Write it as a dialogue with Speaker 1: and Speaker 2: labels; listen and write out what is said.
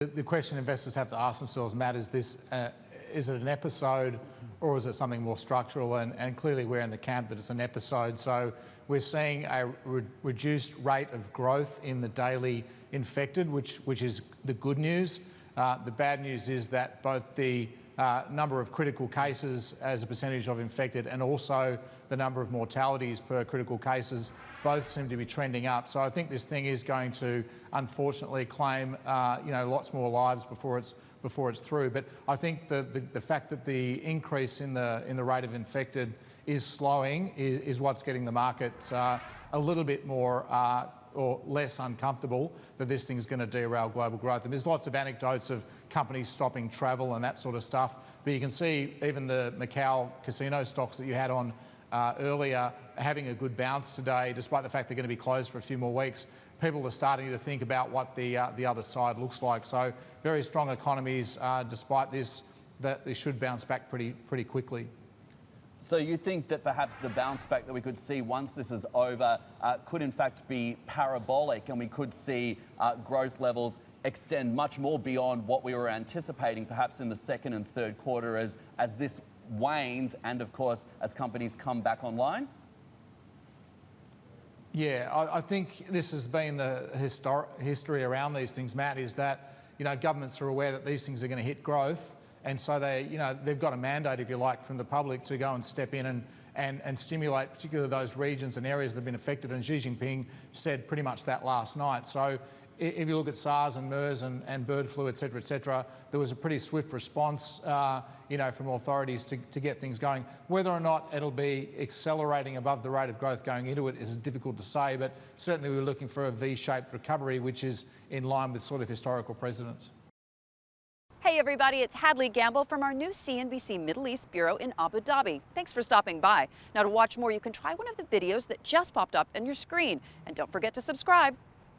Speaker 1: The question investors have to ask themselves, Matt, is it an episode or is it something more structural? And clearly we're in the camp that it's an episode. So we're seeing a reduced rate of growth in the daily infected, which is the good news. The bad news is that both the number of critical cases as a percentage of infected and also the number of mortalities per critical cases both seem to be trending up. So I think this thing is going to unfortunately claim lots more lives before it's through. But I think the fact that the increase in the rate of infected is slowing is what's getting the markets a little bit more or less uncomfortable that this thing's going to derail global growth. And there's lots of anecdotes of companies stopping travel and that sort of stuff. But you can see even the Macau casino stocks that you had on earlier having a good bounce today, despite the fact they're going to be closed for a few more weeks. People are starting to think about what the other side looks like. So very strong economies, despite this, that they should bounce back pretty quickly.
Speaker 2: So you think that perhaps the bounce back that we could see once this is over could in fact be parabolic, and we could see growth levels extend much more beyond what we were anticipating perhaps in the second and third quarter as this wanes and of course as companies come back online?
Speaker 1: Yeah, I think this has been the history around these things, Matt, is that governments are aware that these things are going to hit growth. And so they've got a mandate, if you like, from the public to go and step in and stimulate particularly those regions and areas that have been affected. And Xi Jinping said pretty much that last night. So if you look at SARS and MERS and bird flu, et cetera, there was a pretty swift response, from authorities to get things going. Whether or not it'll be accelerating above the rate of growth going into it is difficult to say, but certainly we're looking for a V-shaped recovery, which is in line with sort of historical precedents.
Speaker 3: Hey everybody, it's Hadley Gamble from our new CNBC Middle East Bureau in Abu Dhabi. Thanks for stopping by. Now to watch more, you can try one of the videos that just popped up on your screen. And don't forget to subscribe.